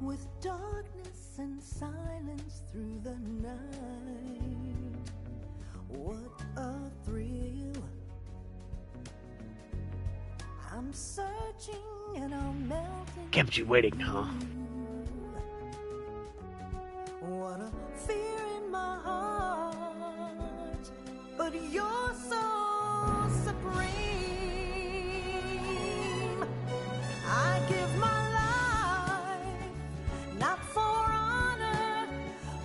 with darkness and silence through the night. What a thrill. I'm searching and I'm melting. Kept you waiting, huh? What a fear in my heart, but you're so supreme. I give my life, not for honor,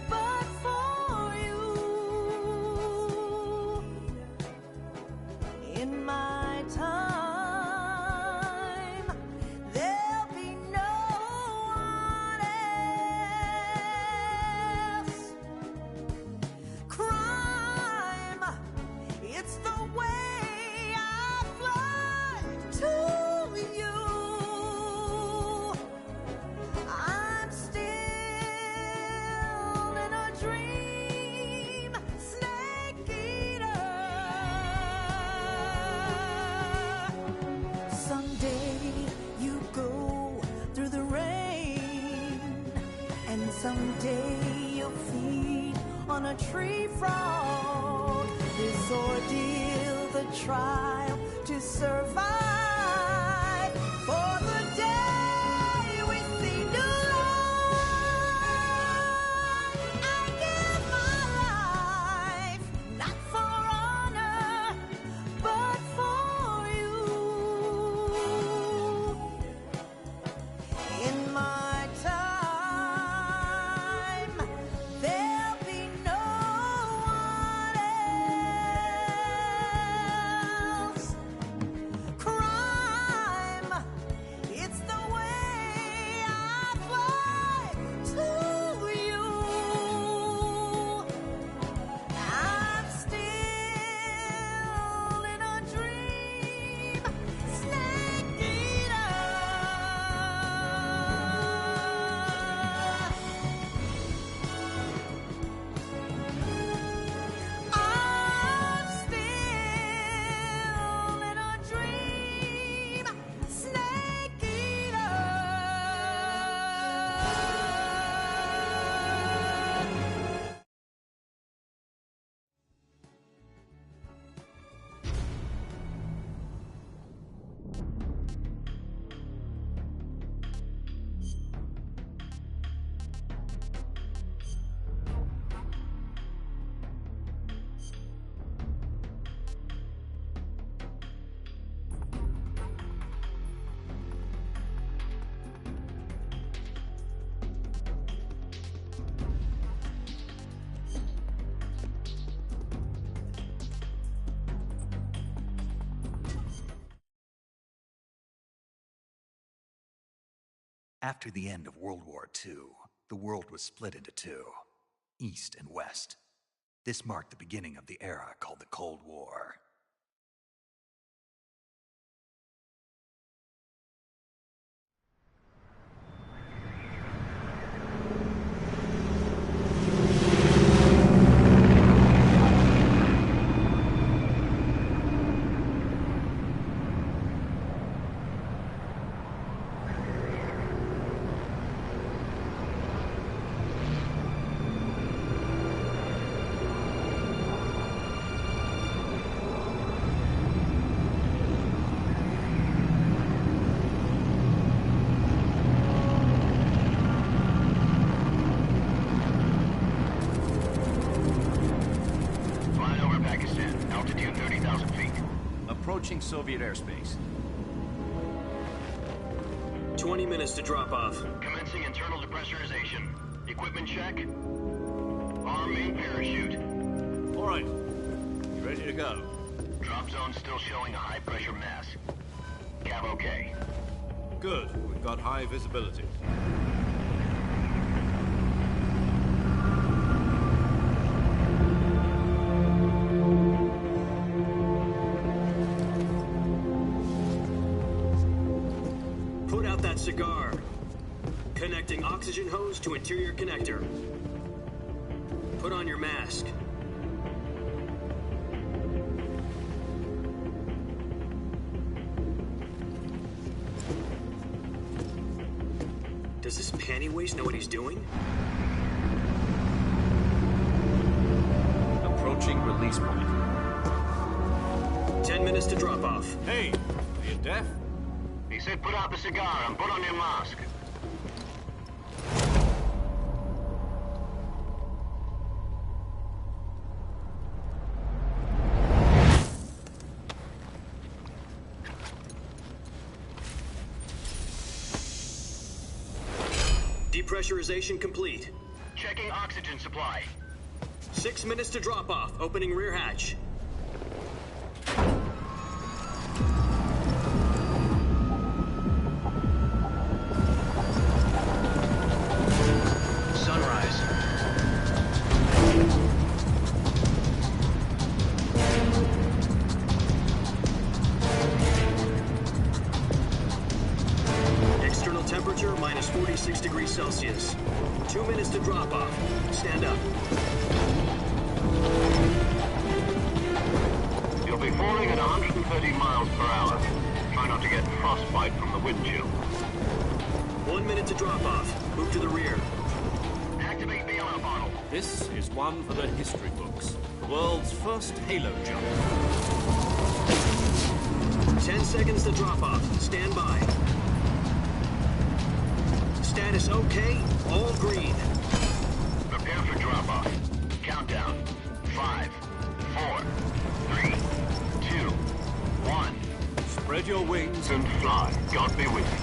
but for you. In my time, there'll be no one else. Crime, it's the way I fly to you. I'm still in a dream, snake eater. Someday you go through the rain, and someday you'll feed on a tree frog. This ordeal, the trial to survive, for the day we see new light. I give my life, not for honor, but for you. In my time, there'll be no one else. Crime, it's the way I fly to you. I'm still in a dream, snake eater. I'm still in a dream, snake eater. After the end of World War II, the world was split into two, East and West. This marked the beginning of the era called the Cold War. Flying over Pakistan, altitude 30,000 feet. Approaching Soviet airspace. 20 minutes to drop off. Commencing internal depressurization. Equipment check. Arm main parachute. All right. You ready to go? Drop zone still showing a high pressure mass. Cav okay. Good. We've got high visibility. Put out that cigar. Connecting oxygen hose to interior connector. Put on your mask. Does this panty waste know what he's doing? Approaching release point. 10 minutes to drop off. Hey, are you deaf? He said put out the cigar and put on your mask. Depressurization complete. Checking oxygen supply. 6 minutes to drop off. Opening rear hatch. Sunrise. External temperature minus 46 degrees Celsius. 2 minutes to drop off. Stand up. You'll be falling at 130 miles per hour. Try not to get frostbite from the wind chill. 1 minute to drop off. Move to the rear. Activate the alarm bottle. This is one for the history books. The world's first halo jump. 10 seconds to drop off. Stand by. Status okay. All green. Prepare for drop-off. Countdown. 5, 4, 3, 2, 1. Spread your wings And fly. God be with you.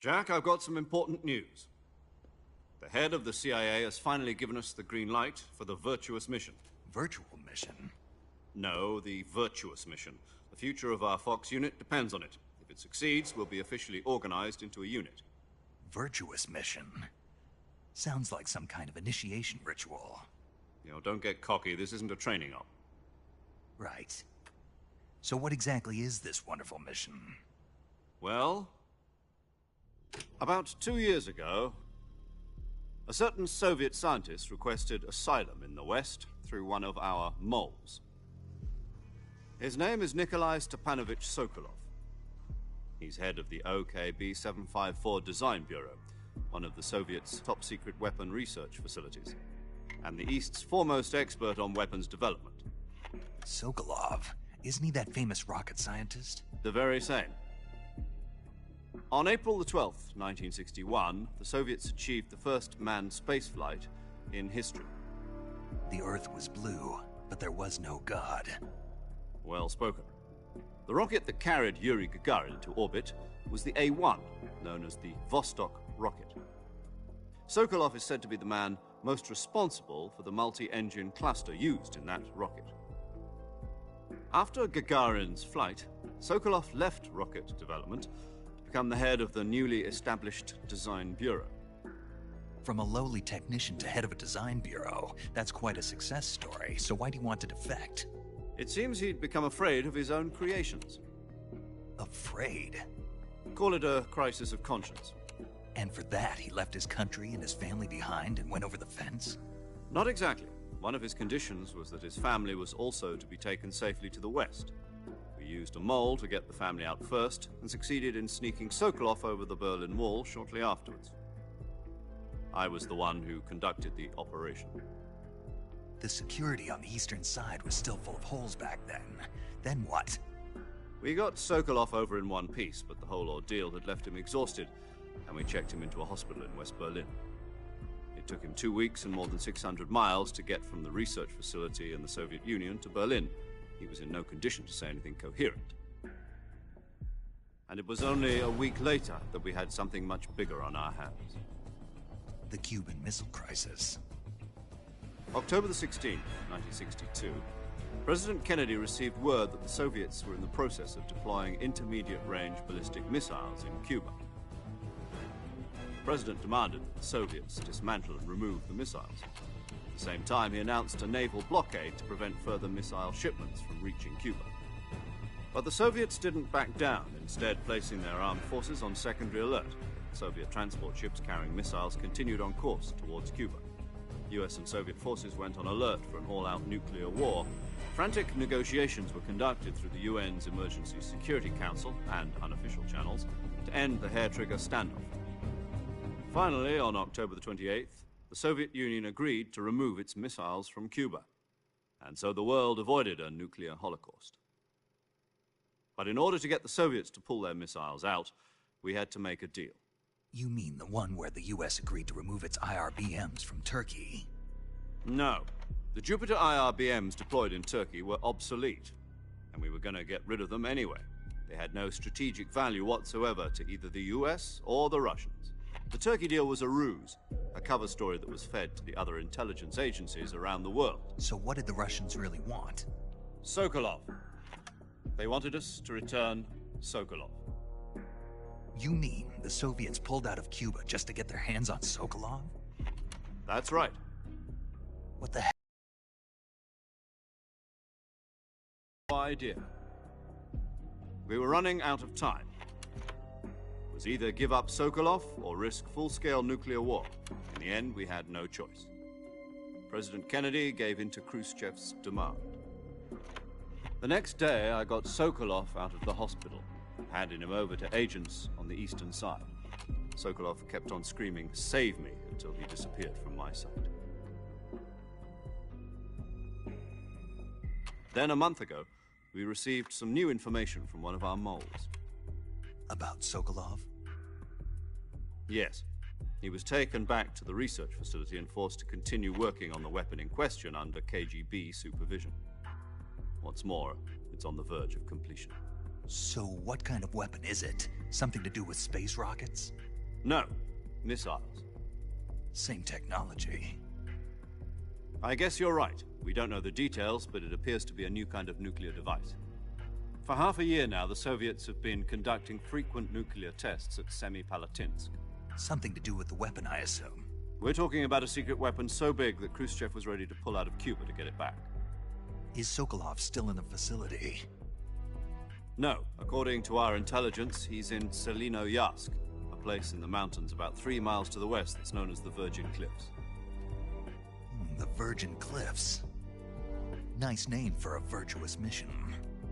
Jack, I've got some important news. The head of the CIA has finally given us the green light for the virtuous mission. Virtual mission? No, the virtuous mission. The future of our Fox unit depends on it. If it succeeds, we'll be officially organized into a unit. Virtuous mission? Sounds like some kind of initiation ritual. You know, don't get cocky. This isn't a training op. Right. So what exactly is this wonderful mission? Well, about 2 years ago, a certain Soviet scientist requested asylum in the West through one of our moles. His name is Nikolai Stepanovich Sokolov. He's head of the OKB-754 Design Bureau, one of the Soviets' top-secret weapon research facilities, and the East's foremost expert on weapons development. Sokolov? Isn't he that famous rocket scientist? The very same. On April the 12th, 1961, the Soviets achieved the first manned spaceflight in history. The Earth was blue, but there was no God. Well spoken. The rocket that carried Yuri Gagarin into orbit was the A-1, known as the Vostok rocket. Sokolov is said to be the man most responsible for the multi-engine cluster used in that rocket. After Gagarin's flight, Sokolov left rocket development to become the head of the newly established Design Bureau. From a lowly technician to head of a design bureau, that's quite a success story, so why'd he want to defect? It seems he'd become afraid of his own creations. Afraid? Call it a crisis of conscience. And for that, he left his country and his family behind and went over the fence? Not exactly. One of his conditions was that his family was also to be taken safely to the West. We used a mole to get the family out first and succeeded in sneaking Sokolov over the Berlin Wall shortly afterwards. I was the one who conducted the operation. The security on the eastern side was still full of holes back then. Then what? We got Sokolov over in one piece, but the whole ordeal had left him exhausted, and we checked him into a hospital in West Berlin. It took him 2 weeks and more than 600 miles to get from the research facility in the Soviet Union to Berlin. He was in no condition to say anything coherent. And it was only a week later that we had something much bigger on our hands. The Cuban Missile Crisis. October the 16th, 1962, President Kennedy received word that the Soviets were in the process of deploying intermediate-range ballistic missiles in Cuba. The President demanded that the Soviets dismantle and remove the missiles. At the same time, he announced a naval blockade to prevent further missile shipments from reaching Cuba. But the Soviets didn't back down, instead placing their armed forces on secondary alert. Soviet transport ships carrying missiles continued on course towards Cuba. US and Soviet forces went on alert for an all-out nuclear war. Frantic negotiations were conducted through the UN's Emergency Security Council and unofficial channels to end the hair-trigger standoff. Finally, on October the 28th, the Soviet Union agreed to remove its missiles from Cuba, and so the world avoided a nuclear holocaust. But in order to get the Soviets to pull their missiles out, we had to make a deal. You mean the one where the US agreed to remove its IRBMs from Turkey? No. The Jupiter IRBMs deployed in Turkey were obsolete, and we were going to get rid of them anyway. They had no strategic value whatsoever to either the US or the Russians. The Turkey deal was a ruse, a cover story that was fed to the other intelligence agencies around the world. So what did the Russians really want? Sokolov. They wanted us to return Sokolov. You mean the Soviets pulled out of Cuba just to get their hands on Sokolov? That's right. What the heck? No idea. We were running out of time. It was either give up Sokolov or risk full-scale nuclear war. In the end, we had no choice. President Kennedy gave in to Khrushchev's demand. The next day, I got Sokolov out of the hospital, handing him over to agents on the eastern side. Sokolov kept on screaming, "Save me," until he disappeared from my sight. Then, a month ago, we received some new information from one of our moles. About Sokolov? Yes. He was taken back to the research facility and forced to continue working on the weapon in question under KGB supervision. What's more, it's on the verge of completion. So what kind of weapon is it? Something to do with space rockets? No, missiles. Same technology. I guess you're right. We don't know the details, but it appears to be a new kind of nuclear device. For half a year now, the Soviets have been conducting frequent nuclear tests at Semipalatinsk. Something to do with the weapon, I assume. We're talking about a secret weapon so big that Khrushchev was ready to pull out of Cuba to get it back. Is Sokolov still in the facility? No. According to our intelligence, he's in Selino-Yarsk, a place in the mountains about 3 miles to the west that's known as the Virgin Cliffs. The Virgin Cliffs. Nice name for a virtuous mission.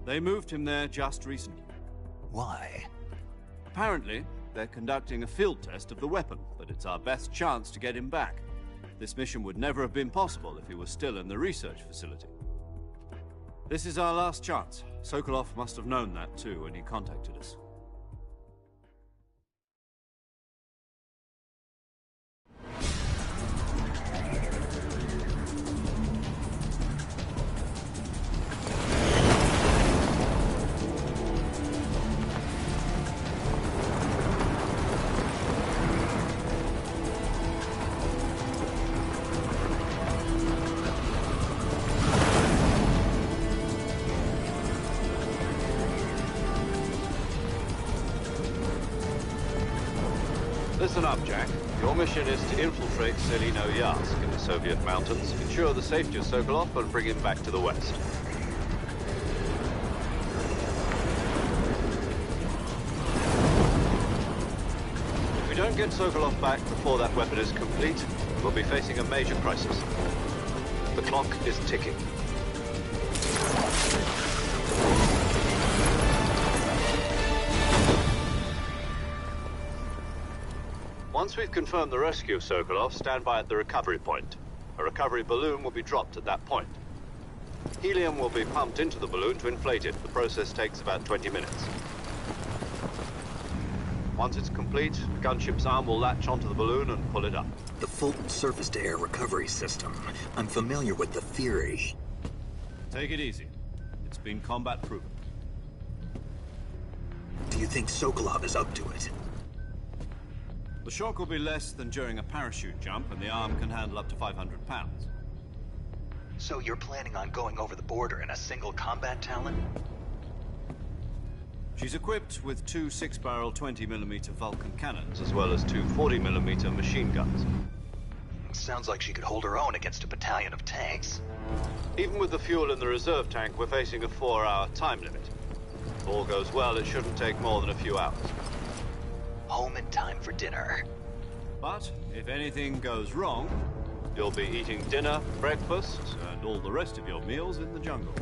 They moved him there just recently. Why? Apparently, they're conducting a field test of the weapon, but it's our best chance to get him back. This mission would never have been possible if he was still in the research facility. This is our last chance. Sokolov must have known that too when he contacted us. Listen up, Jack. Your mission is to infiltrate Selino-Yarsk in the Soviet mountains, ensure the safety of Sokolov, and bring him back to the west. If we don't get Sokolov back before that weapon is complete, we'll be facing a major crisis. The clock is ticking. Once we've confirmed the rescue of Sokolov, stand by at the recovery point. A recovery balloon will be dropped at that point. Helium will be pumped into the balloon to inflate it. The process takes about 20 minutes. Once it's complete, the gunship's arm will latch onto the balloon and pull it up. The Fulton surface-to-air recovery system. I'm familiar with the theory. Take it easy. It's been combat proven. Do you think Sokolov is up to it? The shock will be less than during a parachute jump, and the arm can handle up to 500 pounds. So you're planning on going over the border in a single combat Talon? She's equipped with two 6-barrel 20mm Vulcan cannons, as well as two 40mm machine guns. Sounds like she could hold her own against a battalion of tanks. Even with the fuel in the reserve tank, we're facing a 4-hour time limit. If all goes well, it shouldn't take more than a few hours. Home in time for dinner. But if anything goes wrong, you'll be eating dinner, breakfast, and all the rest of your meals in the jungle.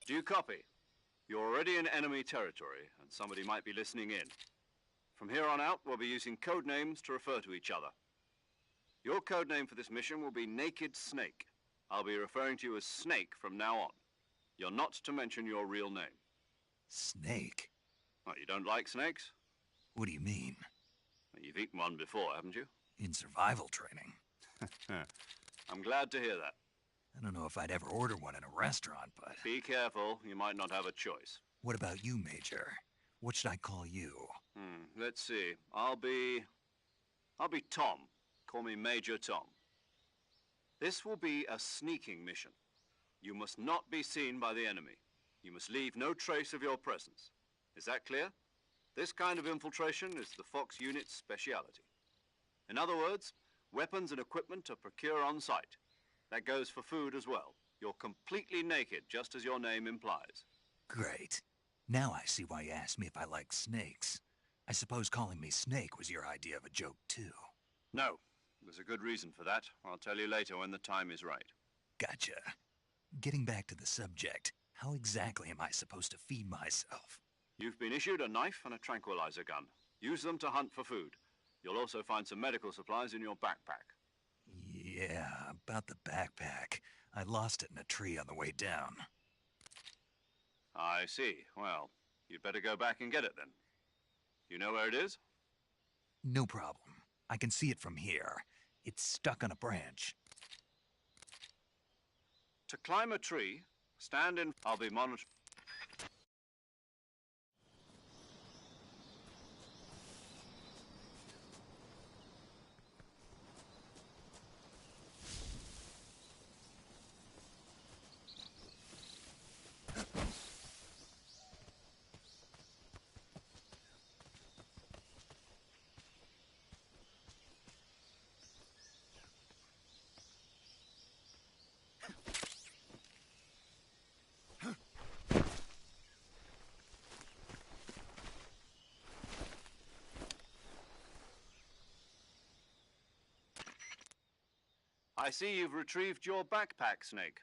Do you copy? You're already in enemy territory, and somebody might be listening in. From here on out, we'll be using code names to refer to each other. Your code name for this mission will be Naked Snake. I'll be referring to you as Snake from now on. You're not to mention your real name. Snake? What, you don't like snakes? What do you mean? Well, you've eaten one before, haven't you? In survival training. I'm glad to hear that. I don't know if I'd ever order one in a restaurant, but... Be careful, you might not have a choice. What about you, Major? What should I call you? Let's see. I'll be Tom. Call me Major Tom. This will be a sneaking mission. You must not be seen by the enemy. You must leave no trace of your presence. Is that clear? This kind of infiltration is the Fox unit's speciality. In other words, weapons and equipment are procured on site. That goes for food as well. You're completely naked, just as your name implies. Great. Now I see why you asked me if I like snakes. I suppose calling me Snake was your idea of a joke, too. No. There's a good reason for that. I'll tell you later when the time is right. Gotcha. Getting back to the subject, how exactly am I supposed to feed myself? You've been issued a knife and a tranquilizer gun. Use them to hunt for food. You'll also find some medical supplies in your backpack. Yeah, about the backpack. I lost it in a tree on the way down. I see. Well, you'd better go back and get it then. You know where it is? No problem. I can see it from here. It's stuck on a branch. To climb a tree, stand in... I'll be monitoring... I see you've retrieved your backpack, Snake.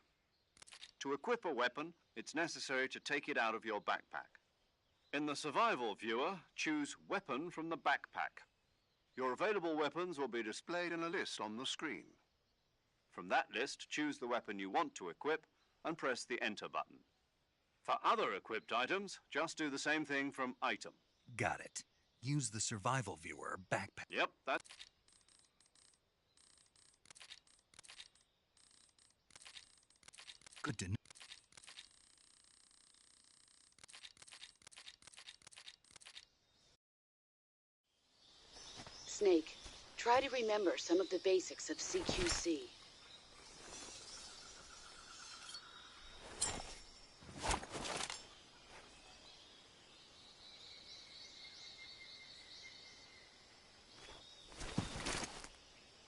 To equip a weapon, it's necessary to take it out of your backpack. In the survival viewer, choose Weapon from the backpack. Your available weapons will be displayed in a list on the screen. From that list, choose the weapon you want to equip and press the Enter button. For other equipped items, just do the same thing from Item. Got it. Use the survival viewer backpack. Yep, that's... Good to know. Snake, try to remember some of the basics of CQC.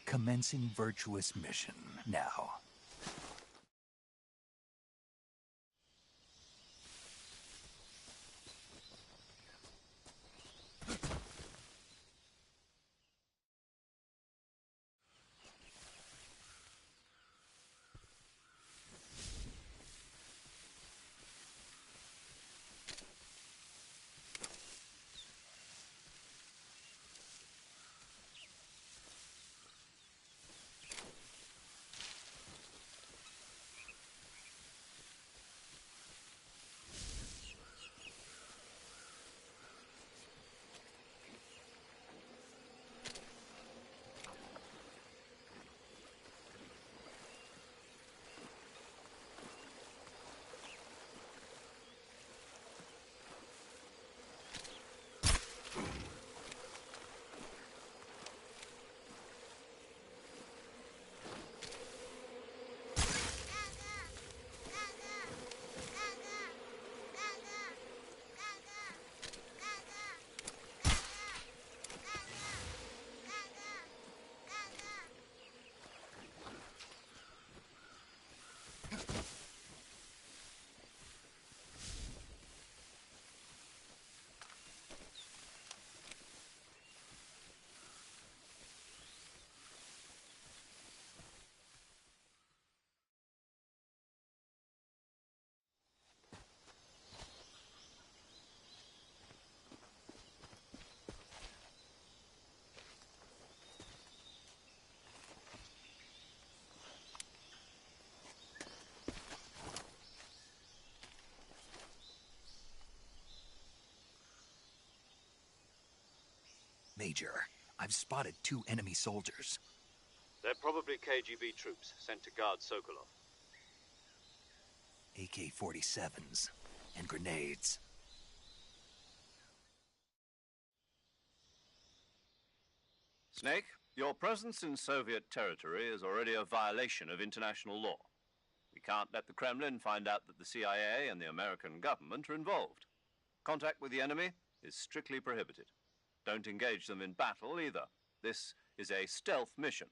Commencing virtuous mission now. Major, I've spotted 2 enemy soldiers. They're probably KGB troops sent to guard Sokolov. AK-47s and grenades. Snake, your presence in Soviet territory is already a violation of international law. We can't let the Kremlin find out that the CIA and the American government are involved. Contact with the enemy is strictly prohibited. Don't engage them in battle either. This is a stealth mission.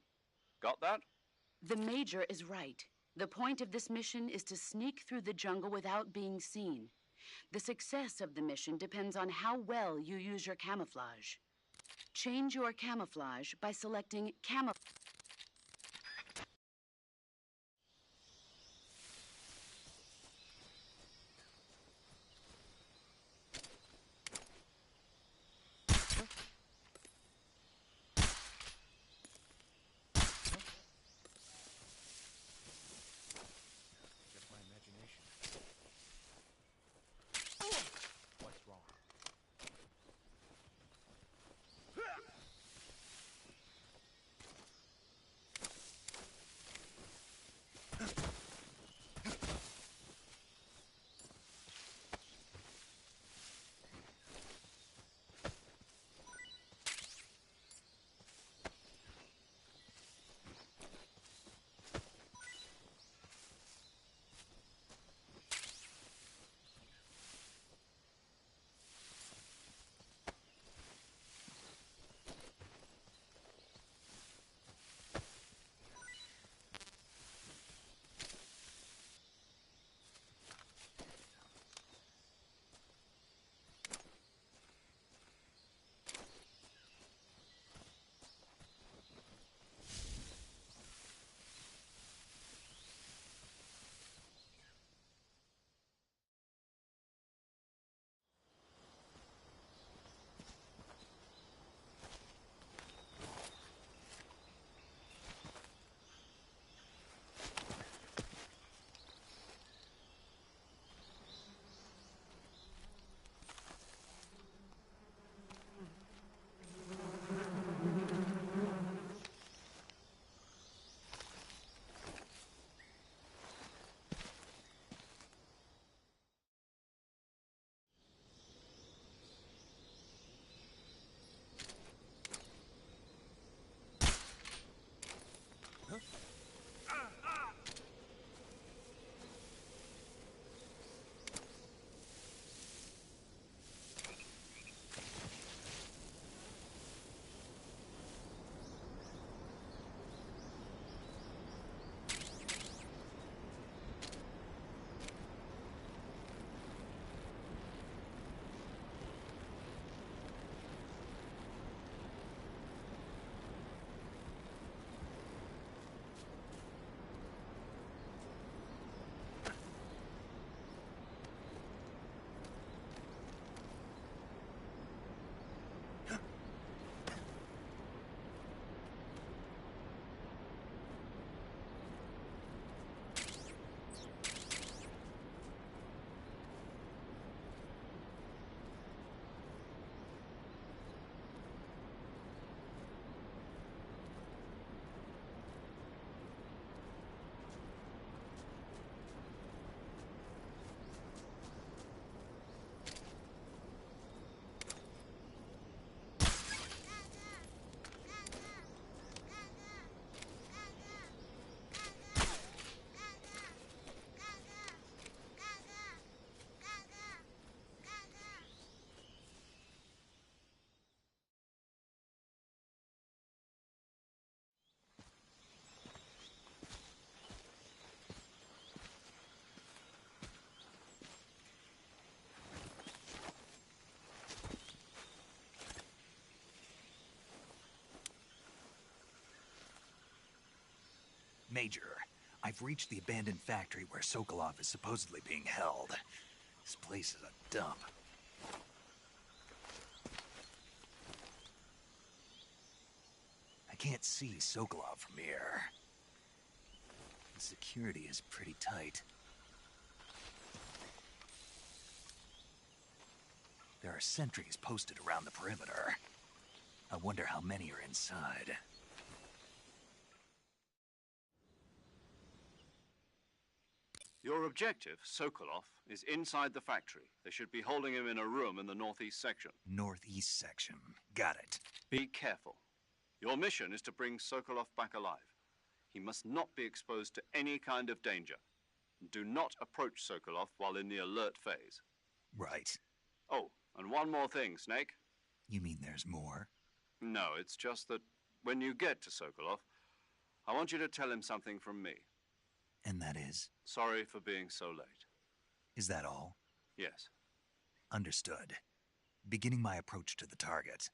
Got that? The Major is right. The point of this mission is to sneak through the jungle without being seen. The success of the mission depends on how well you use your camouflage. Change your camouflage by selecting camouflage. Just my imagination. What's wrong? Major, I've reached the abandoned factory where Sokolov is supposedly being held. This place is a dump. I can't see Sokolov from here. The security is pretty tight. There are sentries posted around the perimeter. I wonder how many are inside. Your objective, Sokolov, is inside the factory. They should be holding him in a room in the northeast section. Northeast section. Got it. Be careful. Your mission is to bring Sokolov back alive. He must not be exposed to any kind of danger. Do not approach Sokolov while in the alert phase. Right. Oh, and one more thing, Snake. You mean there's more? No, it's just that when you get to Sokolov, I want you to tell him something from me. And that is? Sorry for being so late. Is that all? Yes. Understood. Beginning my approach to the target.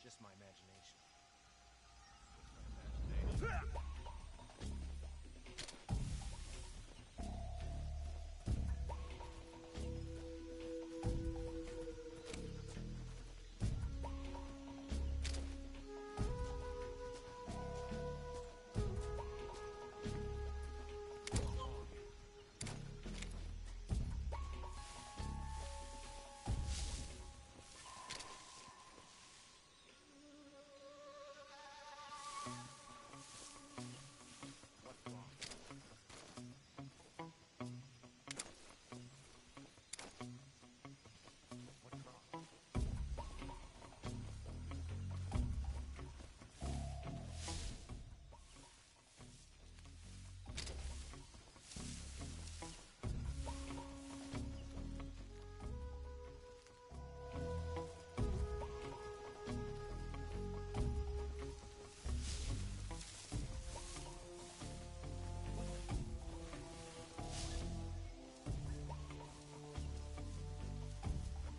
Just my imagination.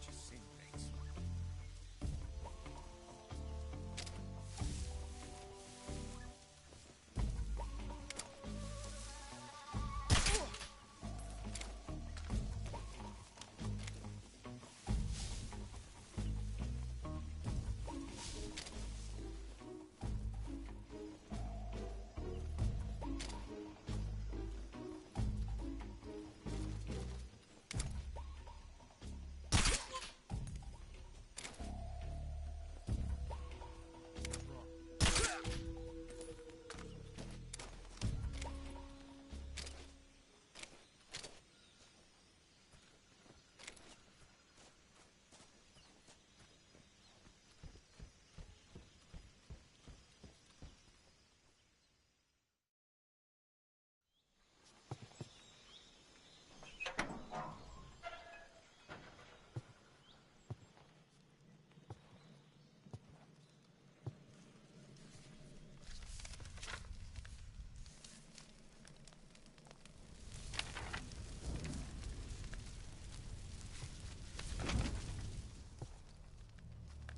Just seeing things.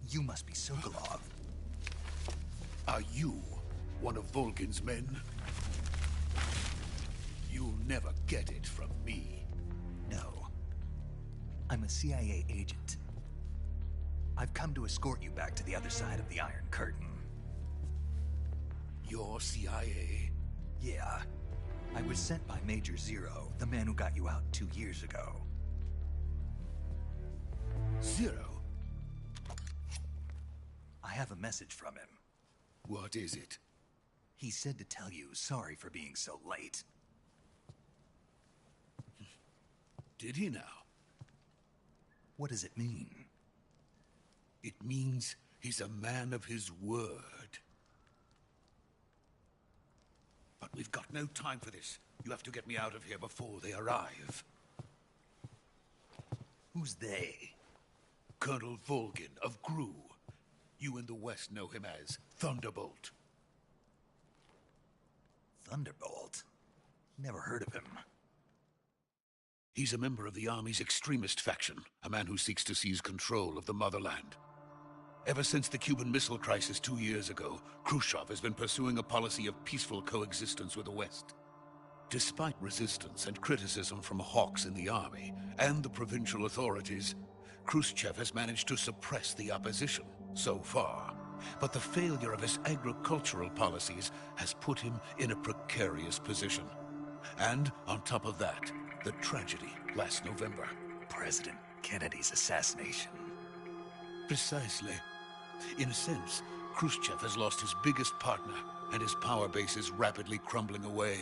You must be Sokolov. Are you one of Volgin's men? You'll never get it from me. No. I'm a CIA agent. I've come to escort you back to the other side of the Iron Curtain. You're CIA? Yeah. I was sent by Major Zero, the man who got you out 2 years ago. Zero? I have a message from him. What is it? He said to tell you sorry for being so late. Did he now? What does it mean? It means he's a man of his word. But we've got no time for this. You have to get me out of here before they arrive. Who's they? Colonel Volgin of GRU. You in the West know him as Thunderbolt. Thunderbolt? Never heard of him. He's a member of the Army's extremist faction, a man who seeks to seize control of the motherland. Ever since the Cuban Missile Crisis 2 years ago, Khrushchev has been pursuing a policy of peaceful coexistence with the West. Despite resistance and criticism from hawks in the army and the provincial authorities, Khrushchev has managed to suppress the opposition so far. But the failure of his agricultural policies has put him in a precarious position. And on top of that, the tragedy last November. President Kennedy's assassination. Precisely. In a sense, Khrushchev has lost his biggest partner, and his power base is rapidly crumbling away.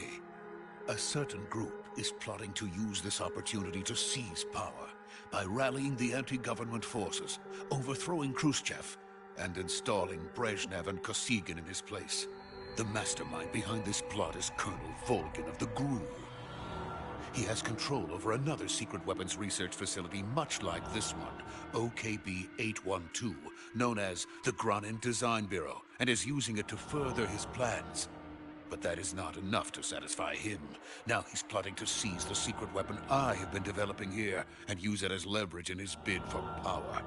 A certain group is plotting to use this opportunity to seize power by rallying the anti-government forces, overthrowing Khrushchev, and installing Brezhnev and Kosygin in his place. The mastermind behind this plot is Colonel Volgin of the GRU. He has control over another secret weapons research facility much like this one, OKB-812, known as the Granin Design Bureau, and is using it to further his plans. But that is not enough to satisfy him. Now he's plotting to seize the secret weapon I have been developing here and use it as leverage in his bid for power.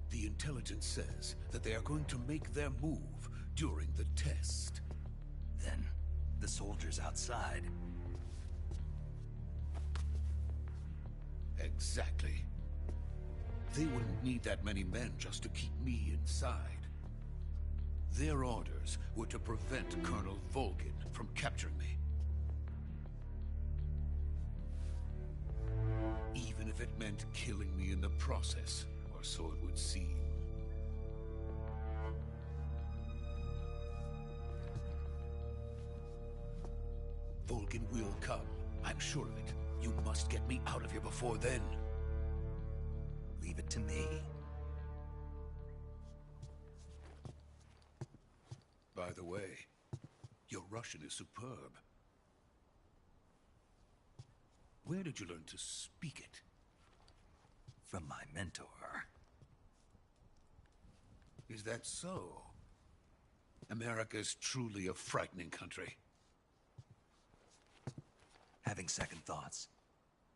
The intelligence says that they are going to make their move during the test. Then, the soldiers outside. Exactly. They wouldn't need that many men just to keep me inside. Their orders were to prevent Colonel Volgin from capturing me. Even if it meant killing me in the process, or so it would seem. Volgin will come. I'm sure of it. You must get me out of here before then. Leave it to me. By the way, your Russian is superb. Where did you learn to speak it? From my mentor. Is that so? America's truly a frightening country. Having second thoughts?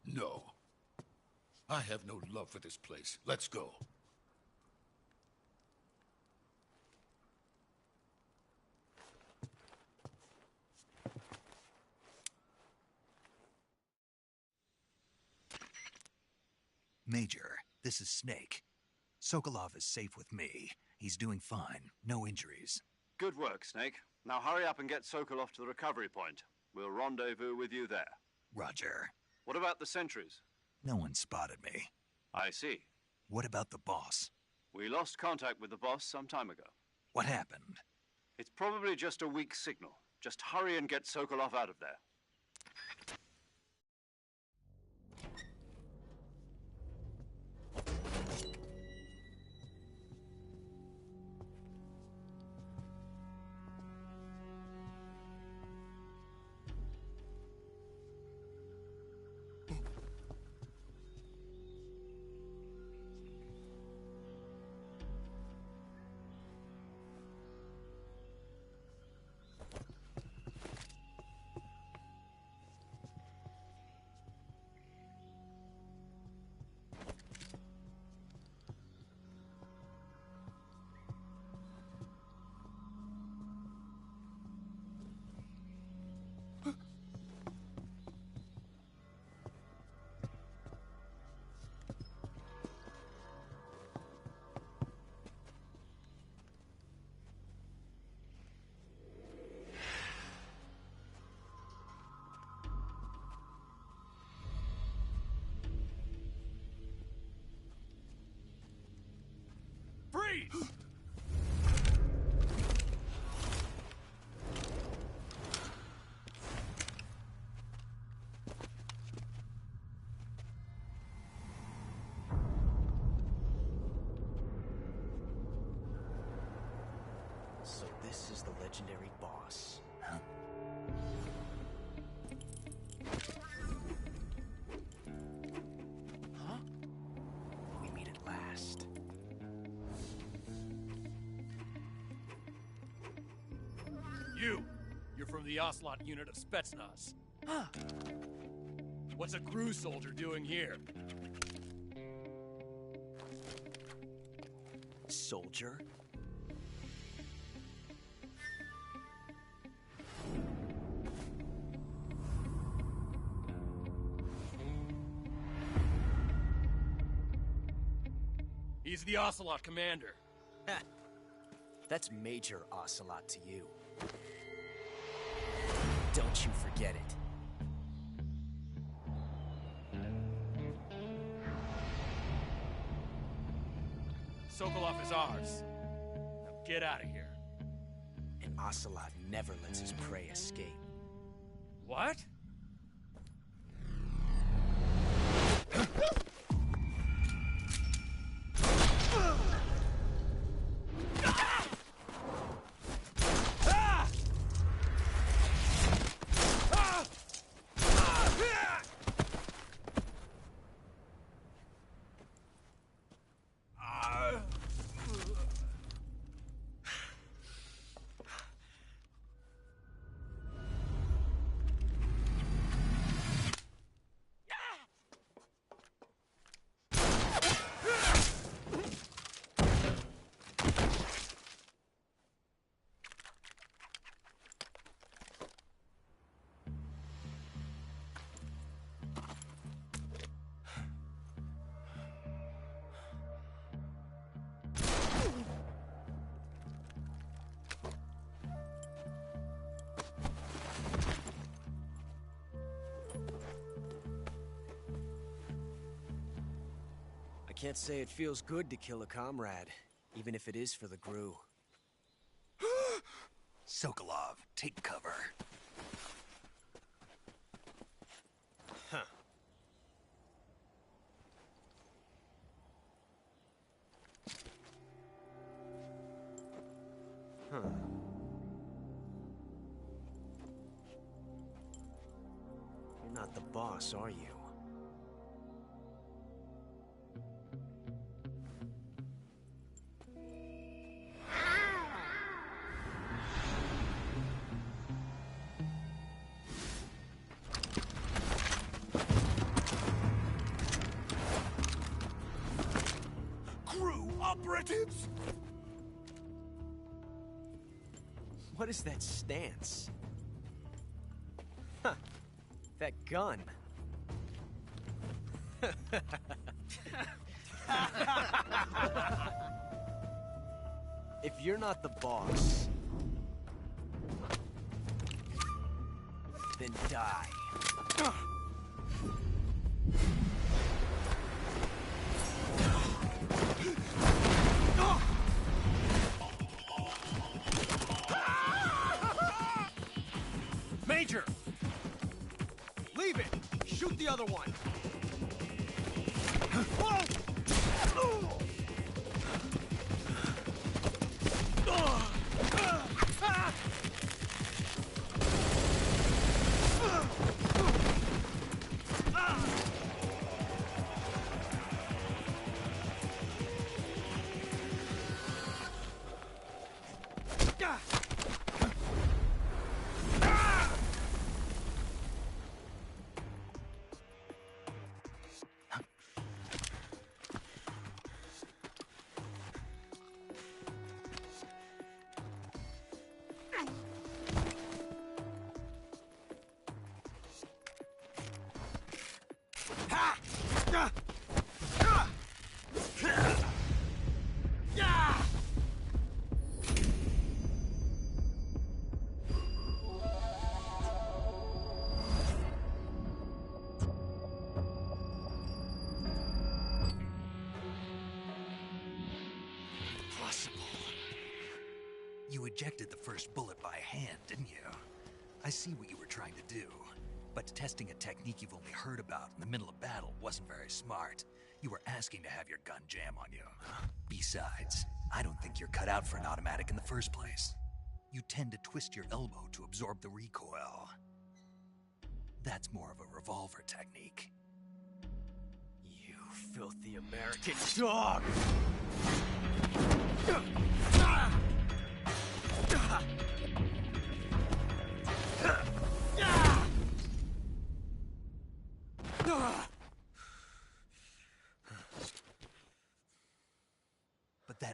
No. I have no love for this place. Let's go. Major, this is Snake. Sokolov is safe with me. He's doing fine. No injuries. Good work, Snake. Now hurry up and get Sokolov to the recovery point. We'll rendezvous with you there. Roger. What about the sentries? No one spotted me. I see. What about the boss? We lost contact with the boss some time ago. What happened? It's probably just a weak signal. Just hurry and get Sokolov out of there. Freeze! So this is the legendary boss. Huh? Huh? You're from the Ocelot unit of Spetsnaz. What's a crew soldier doing here? Soldier? He's the Ocelot commander. That's Major Ocelot to you. Don't you forget it. Sokolov is ours. Now get out of here. And Ocelot never lets his prey escape. What? I can't say it feels good to kill a comrade, even if it is for the GRU. Sokolov, take cover. Huh. Huh. You're not the boss, are you? Operatives? What is that stance? Huh. That gun. If you're not the boss, then die. Major! Leave it! Shoot the other one! You ejected the first bullet by hand, didn't you? I see what you were trying to do. But testing a technique you've only heard about in the middle of battle wasn't very smart. You were asking to have your gun jam on you. Besides, I don't think you're cut out for an automatic in the first place. You tend to twist your elbow to absorb the recoil. That's more of a revolver technique. You filthy American dog!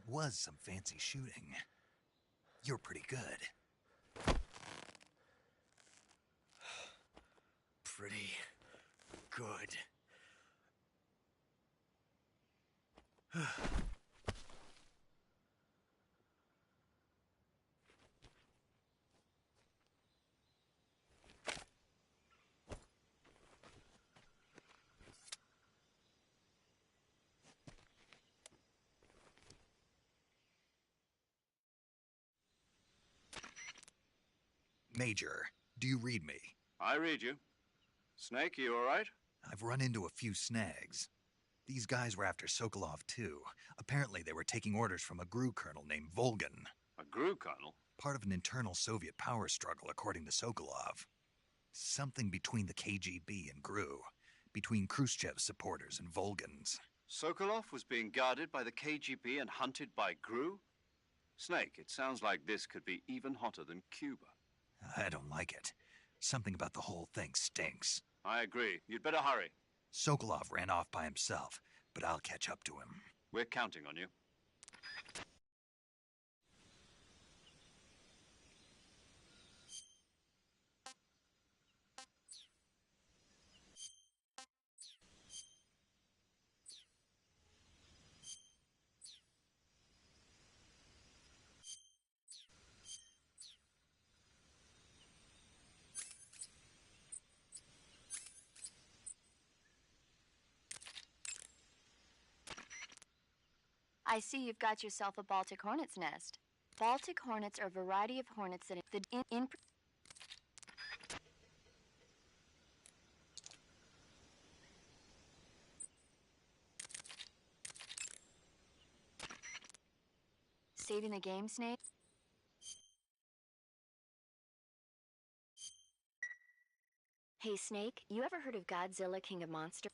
was some fancy shooting. You're pretty good. Pretty good. Major, do you read me? I read you. Snake, you all right? I've run into a few snags. These guys were after Sokolov, too. Apparently they were taking orders from a GRU colonel named Volgan. A GRU colonel? Part of an internal Soviet power struggle, according to Sokolov. Something between the KGB and GRU. Between Khrushchev's supporters and Volgan's. Sokolov was being guarded by the KGB and hunted by GRU? Snake, it sounds like this could be even hotter than Cuba. I don't like it. Something about the whole thing stinks. I agree. You'd better hurry. Sokolov ran off by himself, but I'll catch up to him. We're counting on you. I see you've got yourself a Baltic hornet's nest. Baltic hornets are a variety of hornets that saving the game, Snake? Hey, Snake, you ever heard of Godzilla, King of Monsters?